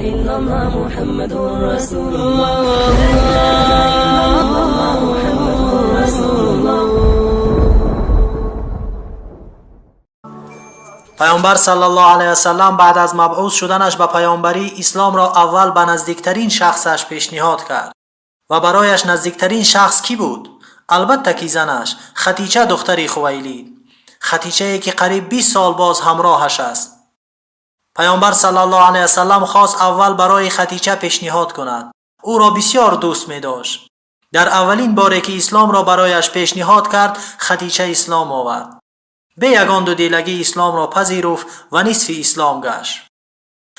إلا الله محمد رسول الله لا إله إلا الله محمد رسول الله. پیامبر صلی الله علیه و سلم بعد از مبعوث شدنش به پیامبری اسلام را اول به نزدیکترین شخصش پیشنهاد کرد و برایش نزدیکترین شخص کی بود؟ البته که زنش خدیجه دختر خویلید، خدیجه‌ای که قریب 20 سال باز همراهش است. پیامبر صلی الله علیه و سلم خواست اول برای خدیجه پیشنهاد کند. او را بسیار دوست می داشت. در اولین باره که اسلام را برایش پیشنهاد کرد، خدیجه اسلام آورد. به یگان دو دیلگی اسلام را پذیرفت و نصف اسلام گشت.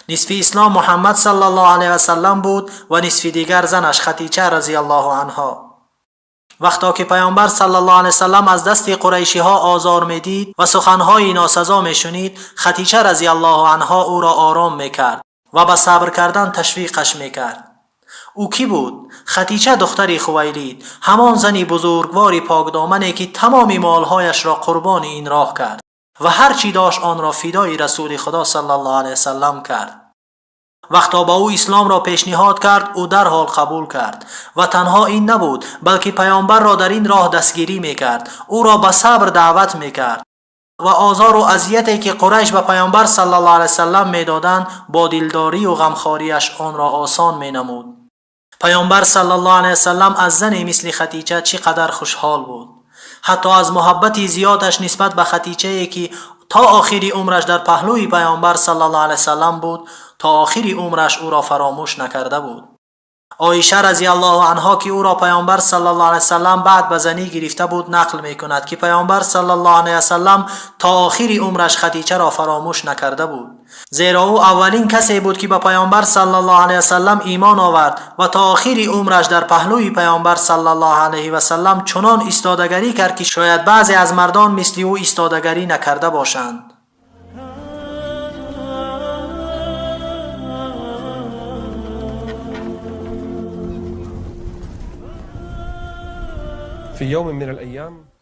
نصف اسلام محمد صلی الله علیه و سلم بود و نصف دیگر زنش خدیجه رضی الله عنها. وقتا که پیامبر صلی الله علیه و سلم از دست قریشی ها آزار می دید و سخنهای ناسزا می شنید، خدیجه رضی الله عنها او را آرام می کرد و به صبر کردن تشویقش می کرد. او کی بود؟ خدیجه دختر خویلید، همان زنی بزرگواری پاکدامنی که تمام مالهایش را قربان این راه کرد و هر چی داشت آن را فدای رسول خدا صلی الله علیه و سلم کرد. وقتا با او اسلام را پیشنهاد کرد، او در حال قبول کرد و تنها این نبود بلکه پیامبر را در این راه دستگیری میکرد، او را به صبر دعوت میکرد و آزار و اذیتی که قریش به پیامبر صلی الله علیه وسلم میدادند با دلداری و غمخواریش آن را آسان مینمود. پیامبر صلی الله علیه وسلم از زنی مثل خدیجه چقدر خوشحال بود. حتی از محبت زیادش نسبت به خدیجه که تا آخری عمرش در پهلوی پیامبر صلی الله علیه وسلم بود، تا آخری عمرش او را فراموش نکرده بود. عایشه رضی الله عنها که او را پیامبر صلی الله علیه وسلم بعد به زنی گرفته بود نقل میکند که پیامبر صلی الله علیه وسلم تا آخری عمرش خدیجه را فراموش نکرده بود، زیرا او اولین کسی بود که به پیامبر صلی الله علیه وسلم ایمان آورد و تا آخری عمرش در پهلوی پیامبر صلی الله علیه وسلم چنان ایستادگی کرد که شاید بعضی از مردان مثل او ایستادگی نکرده باشند.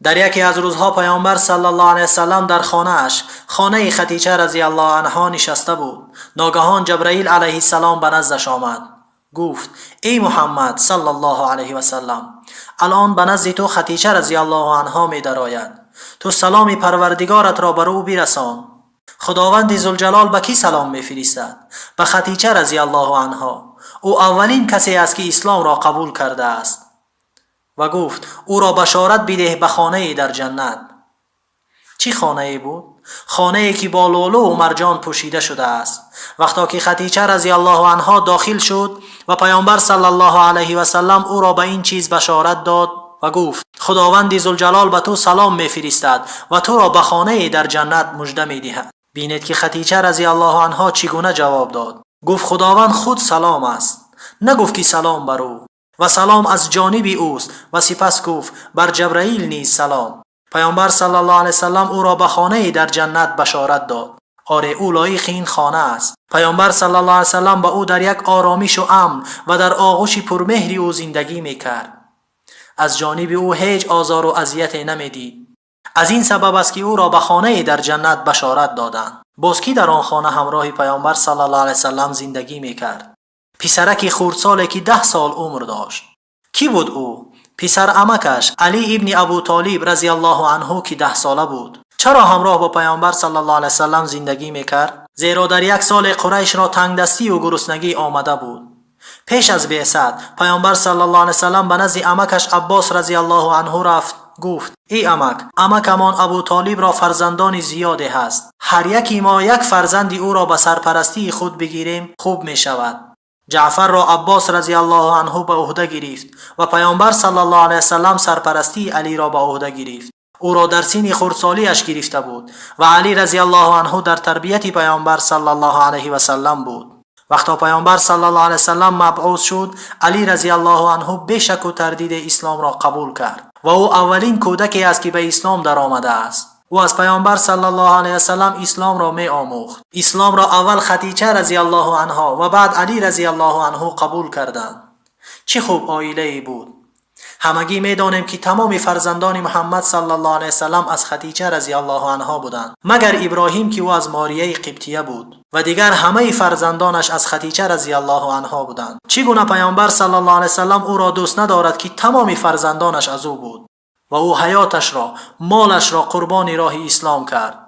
در یکی از روزها پیامبر صلی الله علیه وسلم در خانه خدیجه رضی الله عنها نشسته بود. ناگهان جبرئیل علیه السلام به نزدش آمد. گفت: ای محمد صلی الله علیه وسلم، الان به نزد تو خدیجه رضی الله عنها می درآید. تو سلام پروردگارت را بر او برسان. خداوند ذوالجلال به کی سلام می فرستد؟ به خدیجه رضی الله عنها. او اولین کسی است که اسلام را قبول کرده است. و گفت: او را بشارت بده به خانه‌ای در جنت. چی خانه‌ای بود؟ خانه‌ای که با لؤلؤ و مرجان پوشیده شده است. وقتی که خدیجه رضی الله عنها داخل شد و پیامبر صلی الله علیه و سلم او را به این چیز بشارت داد و گفت: خداوند ذوالجلال به تو سلام می‌فرستد و تو را به خانه‌ای در جنت مژده می‌دهد. بینید که خدیجه رضی الله عنها چگونه جواب داد. گفت: خداوند خود سلام است، نگفت که سلام بر او، و سلام از جانب اوست. و سپس گفت: بر جبرئیل نیز سلام. پیامبر صلی الله علیه وسلم او را به خانه در جنت بشارت داد. آره، او لایق این خانه است. پیامبر صلی الله علیه وسلم با او در یک آرامش و امن و در آغوش پرمهری او زندگی میکرد. از جانب او هیچ آزار و اذیتی نمیدید. از این سبب است که او را به خانه در جنت بشارت دادند. باز کی در آن خانه همراه پیامبر صلی الله علیه وسلم زندگی میکرد؟ پسرکی خردسالی که 10 سال عمر داشت. کی بود او؟ پسر عمکش علی ابن ابو طالب رضی الله عنه که 10 ساله بود. چرا همراه با پیامبر صلی الله علیه وسلم زندگی میکرد؟ زیرا در یک سال قریش را تنگدستی و گرسنگی آمده بود. پیش از بعثت پیامبر صلی الله علیه وسلم به نزد عمکش عباس رضی الله عنه رفت. گفت: ای عمکمان ابو طالب را فرزندان زیادی هست. هر یکی ما یک فرزند او را به سرپرستی خود بگیریم خوب می شود. جعفر را عباس رضی الله عنه به عهده گرفت و پیامبر صلی الله علیه وسلم سرپرستی علی را به عهده گرفت. او را در سن خردسالیش گرفته بود و علی رضی الله عنه در تربیت پیامبر صلی الله علیه وسلم بود. وقتی پیامبر صلی الله علیه وسلم مبعوث شد، علی رضی الله عنه به شک و تردید اسلام را قبول کرد و او اولین کودکی است که به اسلام در آمده است. او از پیامبر صلی الله علیه وسلم اسلام را می آموخت. اسلام را اول خدیجه رضی الله عنها و بعد علی رضی الله عنه قبول کردند. چه خوب عائله ای بود. همگی می‌دانیم که تمام فرزندان محمد صلی الله علیه وسلم از خدیجه رضی الله عنها بودند، مگر ابراهیم که او از ماریه قبطیه بود و دیگر همه فرزندانش از خدیجه رضی الله عنها بودند. چگونه پیامبر صلی الله علیه وسلم او را دوست ندارد که تمام فرزندانش از او بود و او حیاتش را، مالش را قربان راه اسلام کرد.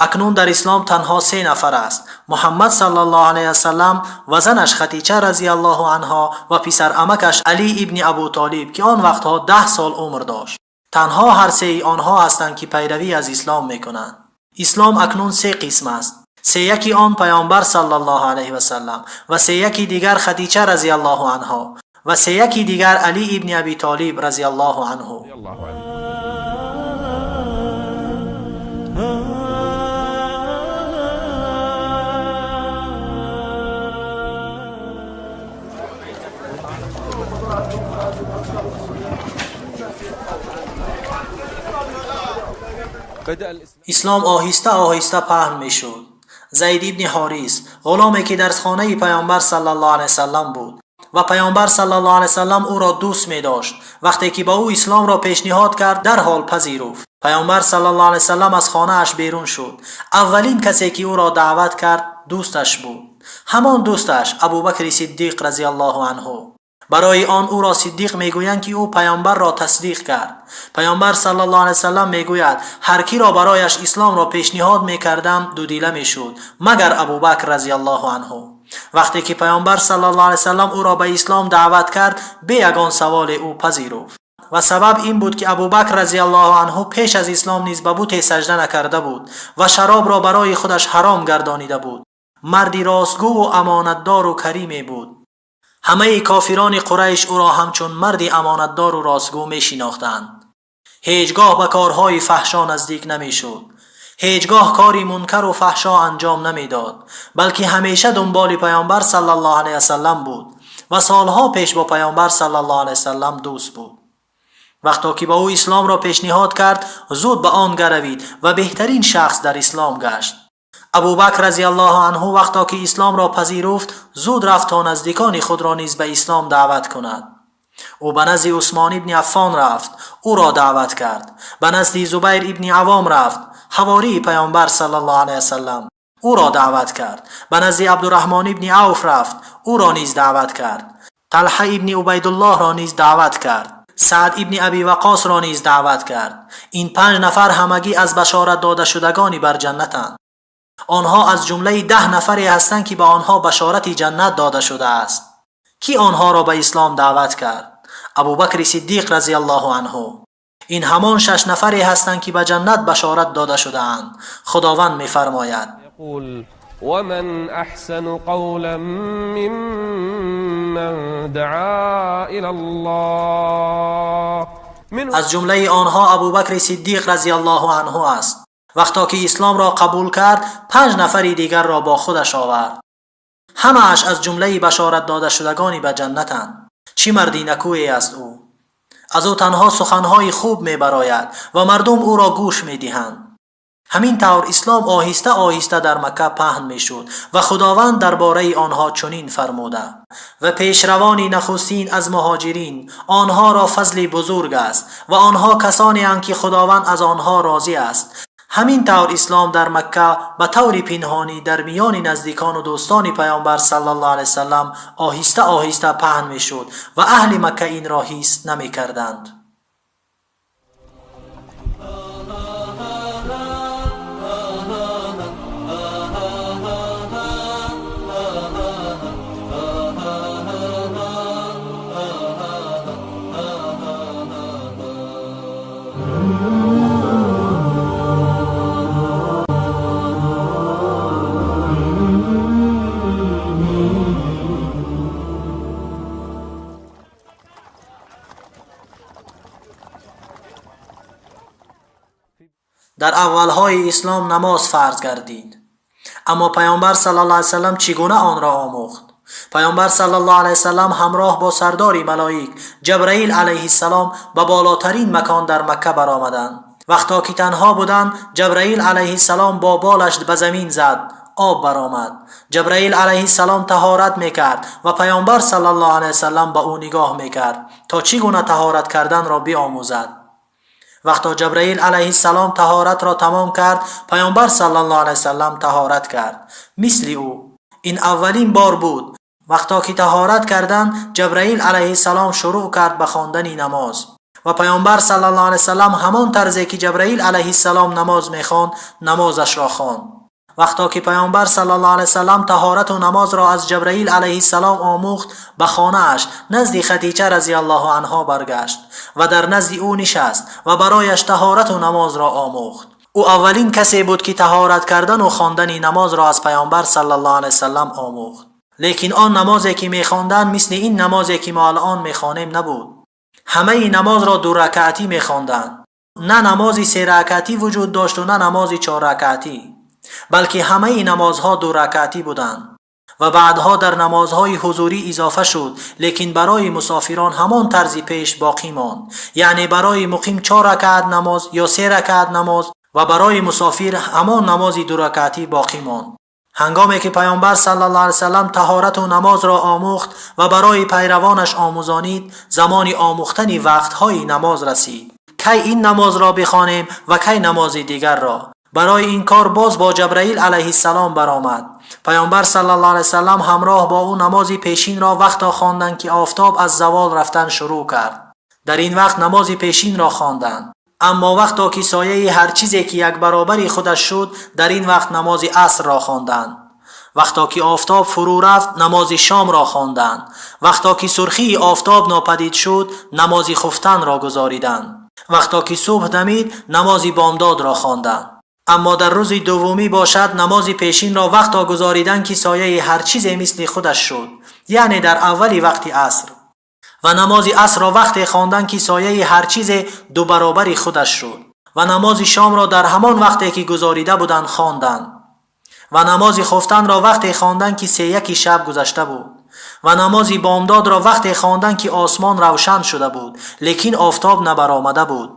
اکنون در اسلام تنها 3 نفر است: محمد صلی الله علیه وسلم و زنش خدیجه رضی الله عنها و پسر عمکش علی ابن ابو طالب که آن وقتها 10 سال عمر داشت. تنها هر 3 آنها هستند که پیروی از اسلام میکنند. اسلام اکنون 3 قسم است: 3 یکی آن پیامبر صلی الله علیه وسلم و 3 یکی دیگر خدیجه رضی الله عنها و 3 یکی دیگر علی ابن ابی طالب رضی الله عنه. اسلام آهسته آهسته پهن می شد. زید ابن حارث، غلامی که در خانه پیامبر صلی الله علیه وسلم بود و پیامبر صلی الله علیه وسلم او را دوست می داشت، وقتی که با او اسلام را پیشنهاد کرد در حال پذیرفت. پیامبر صلی الله علیه وسلم از خانه اش بیرون شد. اولین کسی که او را دعوت کرد دوستش بود، همان دوستش ابوبکر صدیق رضی الله عنه. برای آن او را صدیق میگویند که او پیامبر را تصدیق کرد. پیامبر صلی الله علیه وسلم میگوید هر کی را برایش اسلام را پیشنهاد میکردم دو دیله میشد مگر ابوبکر رضی الله عنه. وقتی که پیامبر صلی الله علیه وسلم او را به اسلام دعوت کرد، به یگان سوال او پذیرفت و سبب این بود که ابوبکر رضی الله عنه پیش از اسلام نیز به بت سجده نکرده بود و شراب را برای خودش حرام گردانیده بود. مردی راستگو و امانتدار و کریمی بود. همه کافران قریش او را همچون مردی امانتدار و راستگو می شناختند. هیچگاه به کارهای فحشا نزدیک نمی شد. هیچگاه کاری منکر و فحشا انجام نمی داد، بلکه همیشه دنبال پیامبر صلی الله علیه وسلم بود و سالها پیش با پیامبر صلی الله علیه وسلم دوست بود. وقتی که با او اسلام را پیشنهاد کرد، زود به آن گروید و بهترین شخص در اسلام گشت. ابوبکر رضی الله عنه وقتی که اسلام را پذیرفت، زود رفت تا نزدیکان خود را نیز به اسلام دعوت کند. او به نزد عثمان ابن عفان رفت، او را دعوت کرد. به نزد زبیر ابن عوام رفت، حواری پیامبر صلی الله علیه وسلم، او را دعوت کرد. به نزد عبدالرحمن ابن عوف رفت، او را نیز دعوت کرد. طلحه ابن عبیدالله را نیز دعوت کرد. سعد ابن ابی وقاص را نیز دعوت کرد. این 5 نفر همگی از بشارت داده شدگانی بر جنتند. آنها از جمله 10 نفری هستند که به آنها بشارت جنت داده شده است. کی آنها را به اسلام دعوت کرد؟ ابوبکر صدیق رضی الله عنه. این همان 6 نفری هستند که به جنت بشارت داده شده اند. خداوند می‌فرماید: ومن احسن قولا ممن دعا الى الله. از جمله آنها ابوبکر صدیق رضی الله عنه است. وقتی که اسلام را قبول کرد، 5 نفری دیگر را با خودش آورد. همه اش از جمله بشارت داده شدگانی به جنتند. چی مردی نکویی است او! از او تنها سخنهای خوب می براید و مردم او را گوش می دهند. همین طور اسلام آهسته آهسته در مکه پهن می شد و خداوند درباره آنها چنین فرموده: و پیشروانی نخستین از مهاجرین، آنها را فضل بزرگ است و آنها کسانی اند که خداوند از آنها راضی است. همین طور اسلام در مکه به طور پنهانی در میان نزدیکان و دوستان پیامبر صلی الله علیه وسلم آهسته آهسته پهن می شد و اهل مکه این را حس نمی کردند. در اولهای اسلام نماز فرض گردید، اما پیامبر صلی الله علیه وسلم چگونه آن را آموخت؟ پیامبر صلی الله علیه وسلم همراه با سردار ملائک جبرائیل علیه السلام به بالاترین مکان در مکه برآمدند. وقتی که تنها بودند، جبرائیل علیه السلام با بالش به زمین زد، آب برآمد. جبرائیل علیه السلام طهارت میکرد و پیامبر صلی الله علیه وسلم به او نگاه میکرد تا چگونه طهارت کردن را بیاموزد. وقتا جبرئیل علیه السلام طهارت را تمام کرد، پیامبر صلی الله علیه وسلم طهارت کرد مثل او. این اولین بار بود. وقتا که طهارت کردند، جبرئیل علیه السلام شروع کرد به خواندن نماز و پیامبر صلی الله علیه وسلم همان طرزی که جبرئیل علیه السلام نماز میخواند نمازش را خواند. وقتا که پیامبر صلی الله علیه وسلم طهارت و نماز را از جبرئیل علیه السلام آموخت، به خانه اش نزد خدیجه رضی الله عنها برگشت و در نزد او نشست و برایش طهارت و نماز را آموخت. او اولین کسی بود که طهارت کردن و خواندن نماز را از پیامبر صلی الله علیه وسلم آموخت. لیکن آن نمازی که می‌خواندند مثل این نمازی که ما الان می‌خوانیم نبود. همه نماز را 2 رکعتی می‌خواندند. نه نمازی 3 رکعتی وجود داشت و نه نمازی 4 رکعتی، بلکه همه نمازها 2 رکعتی بودند و بعدها در نمازهای حضوری اضافه شد. لیکن برای مسافران همان طرز پیش باقی ماند، یعنی برای مقیم 4 رکعت نماز یا 3 رکعت نماز و برای مسافر همان نمازی 2 رکعتی باقی ماند. هنگامی که پیامبر صلی الله علیه وسلم طهارت و نماز را آموخت و برای پیروانش آموزانید، زمان آموختن وقتهای نماز رسید. کی این نماز را بخوانیم و کی نماز دیگر را. برای این کار باز با جبرئیل علیه السلام برآمد. پیامبر صلی الله علیه وسلم همراه با او نماز پیشین را وقتا خواندند که آفتاب از زوال رفتن شروع کرد. در این وقت نماز پیشین را خواندند. اما وقتا که سایه هر چیزی که یک برابری خودش شد، در این وقت نماز عصر را خواندند. وقتا که آفتاب فرو رفت، نماز شام را خواندند. وقتا که سرخی آفتاب ناپدید شد، نماز خفتن را گزاریدند. وقتا که صبح دمید، نماز بامداد را خواندند. اما در روز دومی باشد، نماز پیشین را وقتا گزاریدند که سایه هر چیزی مثل خودش شد، یعنی در اولی وقت عصر. و نماز عصر را وقتی خواندند که سایه هر چیز 2 برابری خودش شد. و نماز شام را در همان وقتی که گزاریده بودند خواندند. و نماز خفتن را وقتی خواندند که 3 شب گذشته بود. و نماز بامداد را وقتی خواندند که آسمان روشن شده بود، لیکن آفتاب نبرآمده بود.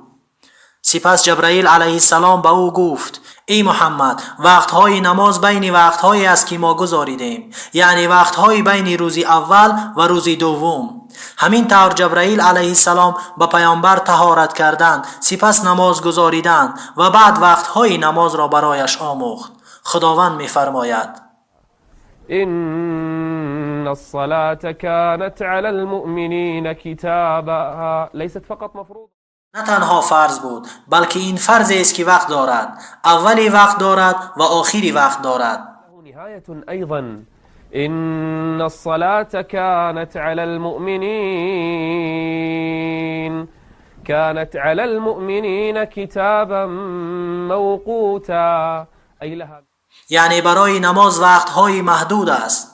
سپس جبرئیل علیه السلام به او گفت: ای محمد، وقتهای نماز بین وقتهایی است که ما گذاریدیم، یعنی وقتهای بین روز اول و روز دوم. همین طور جبرئیل علیه السلام به پیامبر طهارت کردند، سپس نماز گذاریدند و بعد وقتهای نماز را برایش آموخت. خداوند می‌فرماید: إن الصلاة كانت على المؤمنين كتابا ليست فقط مفروض. نه تنها فرض بود، بلکه این فرض است که وقت دارد. اولی وقت دارد و آخری وقت دارد. نهاية أيضا إن الصلاة كانت على المؤمنين كتابا موقوتا، أي لها، یعنی برای نماز وقتهای محدود است.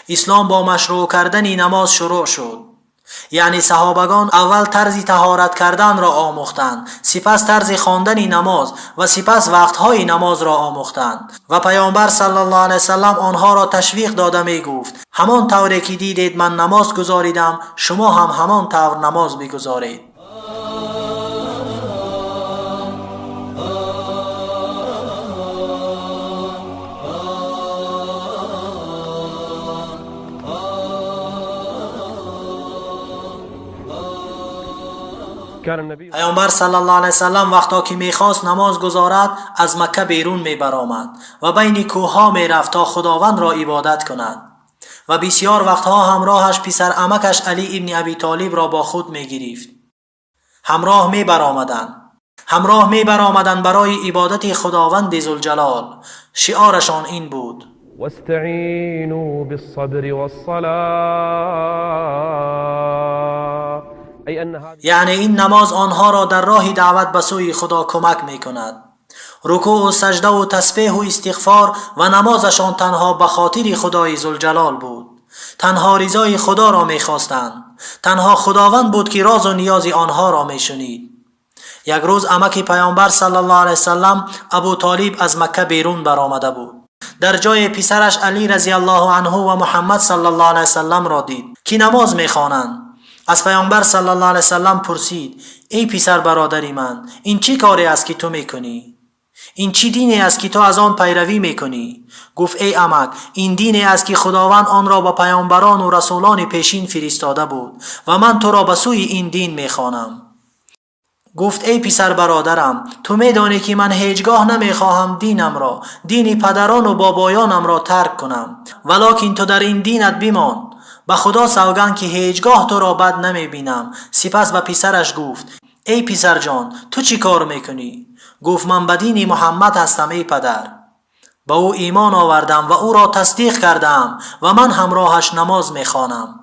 اسلام با مشروع کردن نماز شروع شد. یعنی صحابگان اول طرز طهارت کردن را آموختند، سپس طرز خواندن نماز و سپس وقتهای نماز را آموختند و پیامبر صلی الله علیه وسلم آنها را تشویق داده می گفت: همان طوری که دیدید من نماز گذاریدم، شما هم همان طور نماز بگذارید. پیامبر صلی الله علیه وسلم وقتا که میخواست نماز گذارد، از مکه بیرون میبرآمد و بین کوهها میرفت تا خداوند را عبادت کند و بسیار وقتها همراهش پسر عمکش علی ابن ابی طالب را با خود میگرفت. همراه میبرآمدند برای عبادت خداوند ذوالجلال. شعارشان این بود: واستعینوا بالصبر والصلاة، یعنی این نماز آنها را در راه دعوت به سوی خدا کمک می کند. رکوع و سجده و تسبیح و استغفار و نمازشان تنها به خاطر خدای ذوالجلال بود. تنها رضای خدا را می خواستند. تنها خداوند بود که راز و نیاز آنها را می شنید. یک روز عمک پیامبر صلی الله علیه وسلم ابو طالب از مکه بیرون برآمده بود. در جای پسرش علی رضی الله عنه و محمد صلی الله علیه وسلم را دید که نماز می خوانند. از پیامبر صلی الله علیه وسلم پرسید: ای پسر برادری من، این چی کاری است که تو میکنی؟ این چی دینی است که تو از آن پیروی میکنی؟ گفت ای عمک، این دینی است که خداوند آن را به پیامبران و رسولان پیشین فرستاده بود و من تو را به سوی این دین میخوانم. گفت ای پسر برادرم، تو میدانی که من هیچگاه نمیخواهم دینم را، دین پدران و بابایانم را ترک کنم، ولکن تو در این دینت بمان. به خدا سوگند که هیچگاه تو را بد نمیبینم. سپس به پسرش گفت ای پسر جان، تو چی کار میکنی؟ گفت من به دین محمد هستم ای پدر. به او ایمان آوردم و او را تصدیق کردم و من همراهش نماز میخوانم.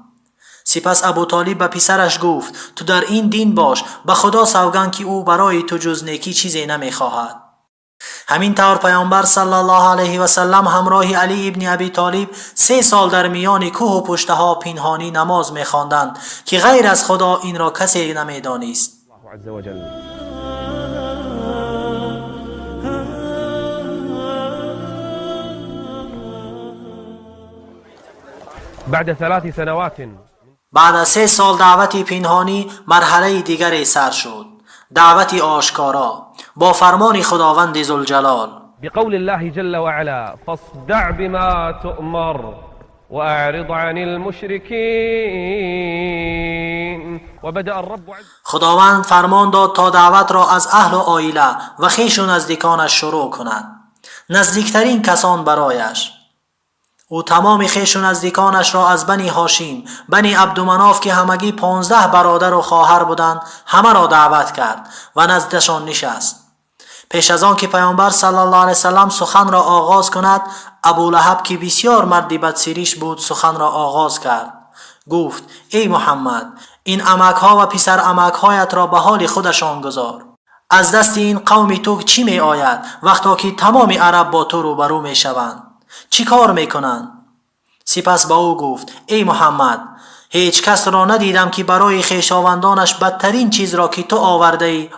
سپس ابو طالب به پسرش گفت تو در این دین باش، به خدا سوگند که او برای تو جز نیکی چیزی نمیخواهد. همین طور پیامبر صلی الله علیه و سلم همراه علی ابن ابی طالب 3 سال در میان کوه و پشته ها پنهانی نماز میخواندند که غیر از خدا این را کسی نمیدانست. الله عز وجل. بعد 3 سنوات بعد از 3 سال دعوت پنهانی مرحله دیگری سر شد، دعوت آشکارا با فرمان خداوند ذوالجلال. بقول الله جل وعلا فاصدع بما تؤمر واعرض عن المشركين وبدأ الرب عز. خداوند فرمان داد تا دعوت را از اهل و عائله و خویش و نزدیکانش شروع کند، نزدیکترین کسان برایش. او تمام خویش و نزدیکانش را از بنی هاشم، بنی عبدمناف که همگی 15 برادر و خواهر بودند، همه را دعوت کرد و نزدشان نشست. پیش از آن که پیامبر صلی الله علیه وسلم سخن را آغاز کند، ابولهب که بسیار مردی بدسیریش بود سخن را آغاز کرد. گفت ای محمد، این عمکها و پسر عمکهایت را به حال خودشان گذار. از دست این قوم تو چی می آید وقتا که تمام عرب با تو روبرو می شوند؟ چی کار می کنند؟ سپس با او گفت ای محمد، هیچ کس را ندیدم که برای خویشاوندانش بدترین چیز را که تو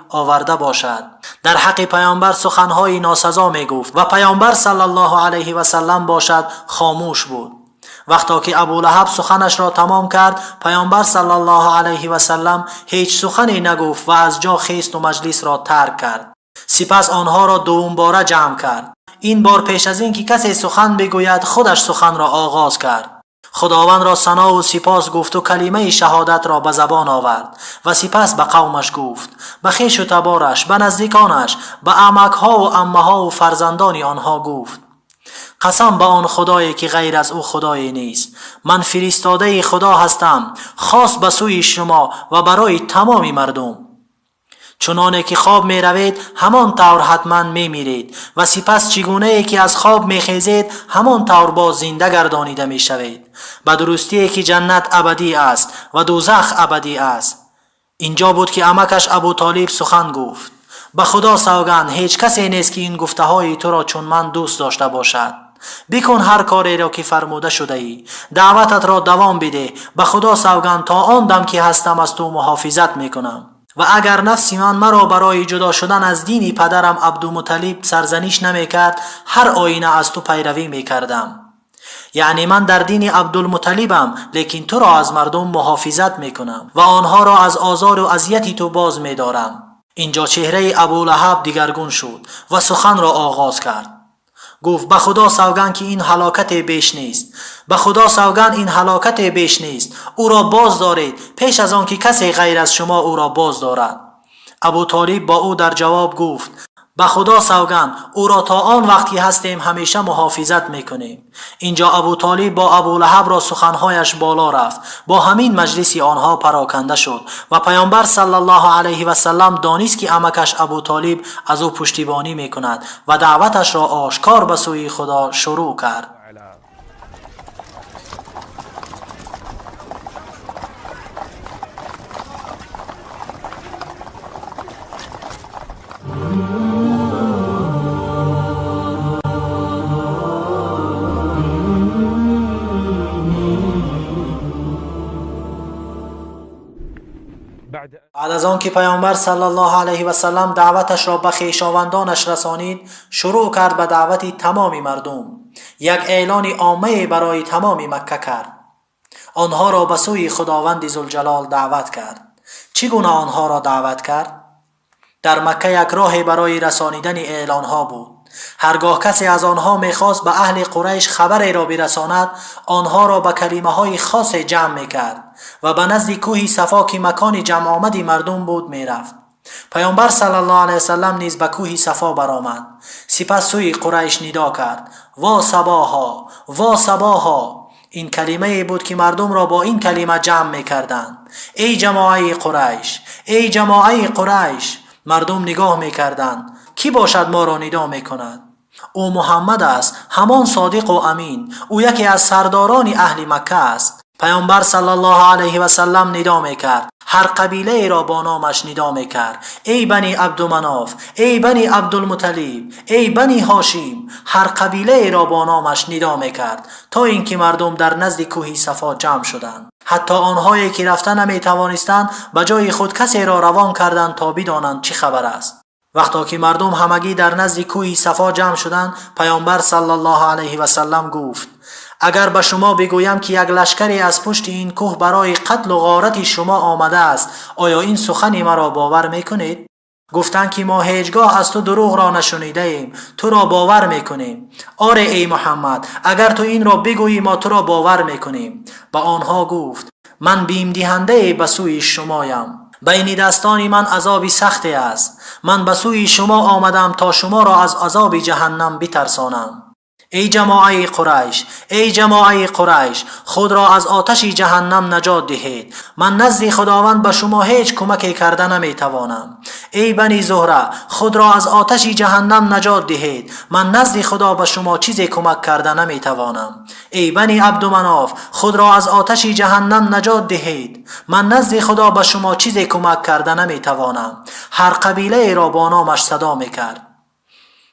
آورده باشد. در حق پیامبر سخنهای ناسزا می گفت و پیامبر صلی الله علیه و سلم باشد خاموش بود. وقتا که ابولهب سخنش را تمام کرد، پیامبر صلی الله علیه و سلم هیچ سخنی نگفت و از جا خیست و مجلس را ترک کرد. سپس آنها را دوم باره جمع کرد. این بار پیش از این که کسی سخن بگوید خودش سخن را آغاز کرد. خداوند را ثنا و سپاس گفت و کلمه شهادت را به زبان آورد و سپس به قومش گفت، به خویش و تبارش، به نزدیکانش، به عمکها و عمه‌ها و فرزندان آنها گفت قسم به آن خدایی که غیر از او خدایی نیست، من فرستاده خدا هستم خاص به سوی شما و برای تمام مردم. چنانه که خواب می روید همان طور حتما می میرید و سپس چگونه ای که از خواب می خیزید همان طور باز زنده گردانیده می شوید. به درستی که جنت ابدی است و دوزخ ابدی است. اینجا بود که عمکش ابو طالب سخن گفت. به خدا سوگند هیچ کسی نیست که این گفته های تو را چون من دوست داشته باشد. بکن هر کاری را که فرموده شده ای، دعوتت را دوام بده. به خدا سوگند تا آن دم که هستم از تو محافظت می کنم. و اگر نفس من مرا برای جدا شدن از دین پدرم عبدالمطلب سرزنش نمی کرد، هر آینه از تو پیروی می کردم. یعنی من در دین عبدالمطلبم، لیکن تو را از مردم محافظت می کنم و آنها را از آزار و اذیتی تو باز می دارم. اینجا چهره ابولهب دیگرگون شد و سخن را آغاز کرد. گفت به خدا سوگند که این هلاکت بیش نیست. به خدا سوگند این هلاکت بیش نیست. او را باز دارید پیش از آن که کسی غیر از شما او را باز دارد. ابو طالب با او در جواب گفت به خدا سوگند او را تا آن وقتی هستیم همیشه محافظت میکنیم. اینجا ابو طالب با ابولهب را سخنهایش بالا رفت. با همین مجلسی آنها پراکنده شد و پیامبر صلی الله علیه و سلم دانست که عمکش ابو طالب از او پشتیبانی میکند و دعوتش را آشکار به سوی خدا شروع کرد. بعد از آن که پیامبر صلی الله علیه و سلم دعوتش را به خویشاوندانش رسانید، شروع کرد به دعوت تمام مردم. یک اعلان عامی برای تمام مکه کرد. آنها را به سوی خداوند ذوالجلال دعوت کرد. چگونه آنها را دعوت کرد؟ در مکه یک راه برای رسانیدن اعلانها بود. هرگاه کسی از آنها می‌خواست به اهل قریش خبری را برساند، آنها را به کلمه‌های خاص جمع می‌کرد و به نزد کوه صفا که مکان جمع آمدی مردم بود می‌رفت. پیامبر صلی الله علیه وسلم نیز به کوه صفا برآمد. سپس سوی قریش ندا کرد: وا صباها، وا صباها. این کلمه بود که مردم را با این کلمه جمع می‌کردند: ای جماعه قریش، ای جماعه قریش. مردم نگاه می‌کردند: کی باشد ما را ندا می‌کند؟ او محمد است، همان صادق و امین. او یکی از سرداران اهل مکه است. پیامبر صلی الله علیه و سلم ندا می‌کرد. هر قبیله را با نامش ندا می‌کرد: ای بنی عبدمناف، ای بنی عبدالمطلب، ای بنی هاشم. هر قبیله را با نامش ندا می‌کرد تا اینکه مردم در نزد کوه صفا جمع شدند. حتی آنهایی که رفتن نمی‌توانستند به جای خود کسی را روان کردند تا بدانند چه خبر است. وقتی که مردم همگی در نزد کوه صفا جمع شدند، پیامبر صلی الله علیه و سلم گفت: اگر به شما بگویم که یک لشکری از پشت این کوه برای قتل و غارت شما آمده است، آیا این سخن مرا باور میکنید؟ گفتند که ما هیچگاه از تو دروغ را نشنیده ایم، تو را باور میکنیم. آره ای محمد، اگر تو این را بگویی ما تو را باور میکنیم. به آنها گفت: من بیم دهنده به سوی شمایم. بین دستان من عذابی سختی است. من به سوی شما آمدم تا شما را از عذاب جهنم بترسانم. ای جماعه قریش، ای جماعه قریش، خود را از آتش جهنم نجات دهید. من نزد خداوند به شما هیچ کمکی کرده نمیتوانم. ای بنی زهره، خود را از آتش جهنم نجات دهید. من نزد خدا به شما چیزی کمک کرده نمیتوانم. ای بنی عبدمناف، خود را از آتش جهنم نجات دهید. من نزد خدا به شما چیزی کمک کرده نمیتوانم. هر قبیله را با نامش صدا میکرد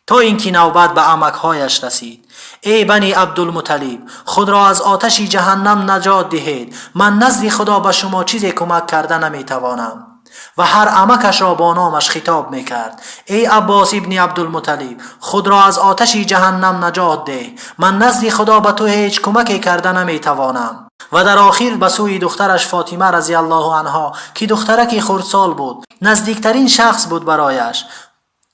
تا اینکه نوبت به عمک‌هایش رسید: ای بنی عبدالمطلب، خود را از آتش جهنم نجات دهید. من نزد خدا به شما چیزی کمک کرده نمیتوانم. و هر عمکش را با نامش خطاب میکرد: ای عباس ابن عبدالمطلب، خود را از آتش جهنم نجات ده. من نزد خدا به تو هیچ کمکی کرده نمیتوانم. و در آخر به سوی دخترش فاطمه رضی الله عنها که دخترک خردسال بود، نزدیکترین شخص بود برایش،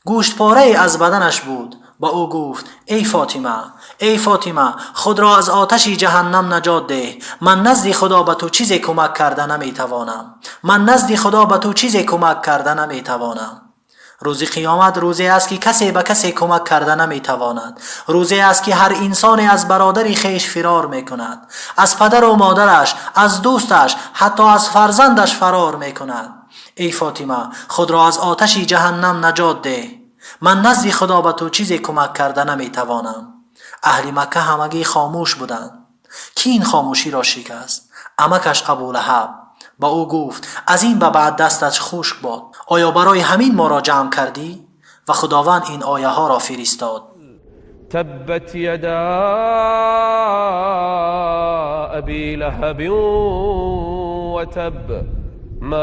گوشت پاره از بدنش بود، با او گفت: ای فاطمه، ای فاطمه، خود را از آتش جهنم نجات ده. من نزد خدا به تو چیزی کمک کرده نمیتوانم. من نزد خدا به تو چیزی کمک کرده نمیتوانم. روز قیامت روزی است که کسی به کسی کمک کرده نمیتواند. روزی است که هر انسانی از برادری خیش فرار میکند، از پدر و مادرش، از دوستش، حتی از فرزندش فرار میکند. ای فاطمه، خود را از آتش جهنم نجات ده. من نزد خدا به تو چیزی کمک کرده نمیتوانم. اهل مکه همگی خاموش بودند. کی این خاموشی را شکست؟ عمکش ابولهب. با او گفت: از این به بعد دستش خشک باد. آیا برای همین ما را جمع کردی؟ و خداوند این آیه ها را فرستاد: تبت یدا ابی لهب و تب ما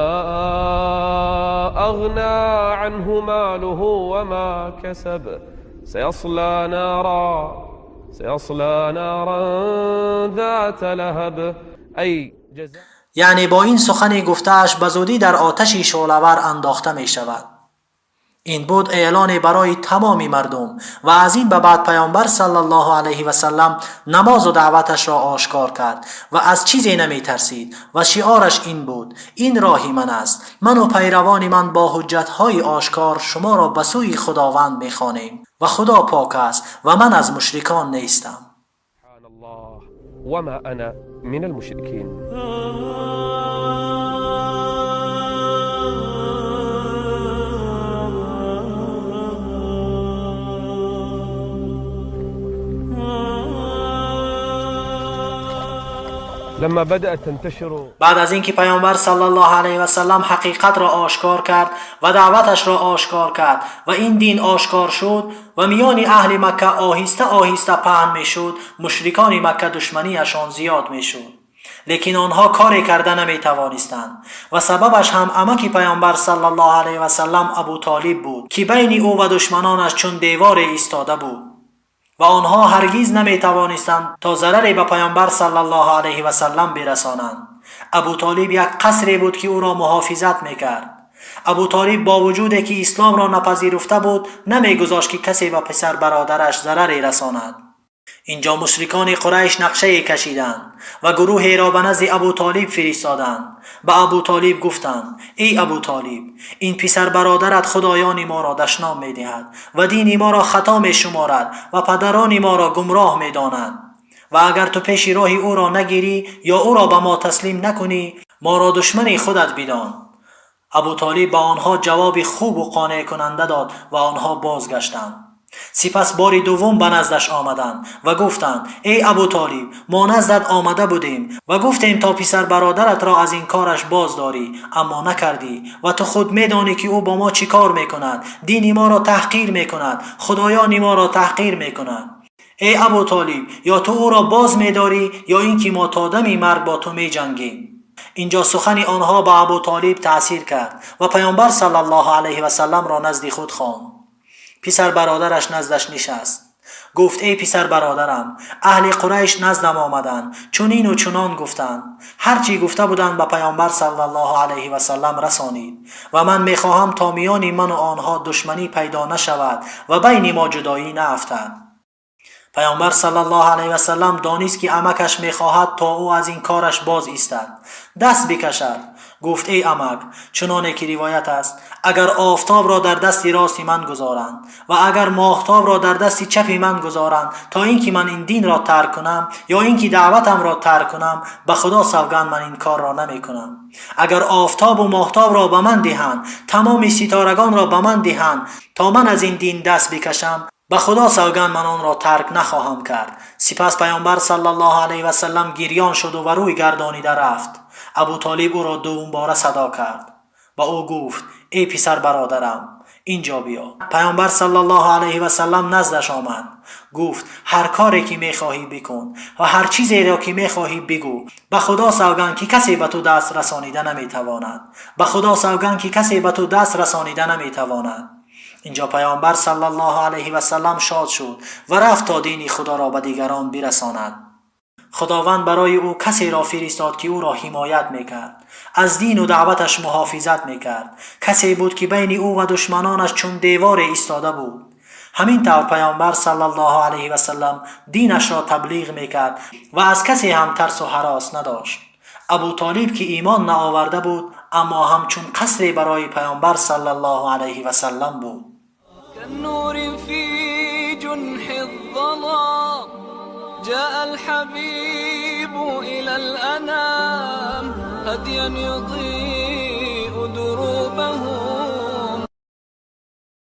اغنى عنه ماله وما كسب سيصلى نارا ذات لهب. ای جزاء، یعنی با این سخن گفته‌اش به زودی در آتش شعله‌ور انداخته می شود. این بود اعلان برای تمام مردم و از این به بعد پیامبر صلی الله علیه و سلم نماز و دعوتش را آشکار کرد و از چیزی نمی ترسید و شعارش این بود: این راهی من است، من و پیروان من با حجت‌های آشکار شما را به سوی خداوند می خوانیم و خدا پاک است و من از مشرکان نیستم. سبحان الله وما انا من المشركين. لما بدأت تنتشر، بعد از اینکه پیامبر صلی الله علیه و سلم حقیقت را آشکار کرد و دعوتش را آشکار کرد و این دین آشکار شد و میان اهل مکه آهسته آهسته پهن می شد، مشرکان مکه دشمنیشان زیاد می شد. لیکن آنها کاری کرده نمی توانستند و سببش هم عمک پیامبر صلی الله علیه و سلم ابو طالب بود که بین او و دشمنانش چون دیوار ایستاده بود و آنها هرگز نمی توانستند تا ضرری به پیامبر صلی الله علیه و سلم برسانند. ابو طالب یک قصری بود که او را محافظت میکرد. ابو طالب با وجود که اسلام را نپذیرفته بود نمیگذاشت که کسی به پسر برادرش ضرری رساند. اینجا مشرکان قریش نقشه کشیدند و گروهی را به نزد ابو طالب فرستادند. به ابو طالب گفتند: ای ابو طالب، این پسر برادرت خدایان ما را دشنام می دهد و دین ما را خطا می شمارد و پدران ما را گمراه می داند و اگر تو پیش راه او را نگیری یا او را به ما تسلیم نکنی ما را دشمن خودت بدان. ابو طالب به آنها جواب خوب و قانع کننده داد و آنها بازگشتند. سپس بار دوم به نزدش آمدند و گفتند: ای ابو طالب، ما نزدت آمده بودیم و گفتیم تا پسر برادرت را از این کارش باز داری، اما نکردی و تو خود میدانی که او با ما چی کار میکند، دین ما را تحقیر میکند، خدایان ما را تحقیر میکند. ای ابو طالب، یا تو او را باز میداری یا اینکه ما تا دم مرگ با تو میجنگیم. اینجا سخن آنها به ابو طالب تأثیر کرد و پیامبر صلی الله علیه و سلم را نزد خود خواند. پسر برادرش نزدش نشست. گفت: ای پسر برادرم، اهل قریش نزدم آمدند، چنین و چنان گفتند. هرچی گفته بودند به پیامبر صلی الله علیه و سلم رسانید و من میخواهم تا میان من و آنها دشمنی پیدا نشود و بین ما جدایی نافتد. پیامبر صلی الله علیه و سلم دانست که عمکش میخواهد تا او از این کارش باز ایستد. دست بکشد. گفت: ای عمک، چنانه که روایت است، اگر آفتاب را در دست راست من گذارند و اگر ماهتاب را در دست چپ من گذارند تا اینکه من این دین را ترک کنم یا اینکه دعوتم را ترک کنم، به خدا سوگند من این کار را نمی کنم. اگر آفتاب و ماهتاب را به من دهند، تمام ستارگان را به من دهند تا من از این دین دست بکشم، به خدا سوگند من آن را ترک نخواهم کرد. سپس پیامبر صلی الله علیه و سلم گریان شد و روی گردانیده رفت. ابو طالب او را دوم باره صدا کرد. با او گفت: ای پسر برادرم، اینجا بیا. پیامبر صلی الله علیه و سلم نزدش آمد. گفت: هر کاری که میخواهی بکن و هر چیزی را که میخواهی بگو. به خدا سوگند که کسی به تو دست رسانیده نمیتواند. به خدا سوگند که کسی به تو دست رسانیده نمیتواند. اینجا پیامبر صلی الله علیه و سلم شاد شد و رفت تا دین خدا را به دیگران برساند. خداوند برای او کسی را فرستاد که او را حمایت میکرد، از دین و دعوتش محافظت میکرد. کسی بود که بین او و دشمنانش چون دیوار ایستاده بود. همین طور پیامبر صلی الله علیه و سلم دینش را تبلیغ میکرد و از کسی هم ترس و هراس نداشت. ابو طالب که ایمان نآورده بود اما همچون قصری برای پیامبر صلی الله علیه و سلم بود. كالنور في جنح الظلام جاء الحبيب إلى الأنام هديا يضيء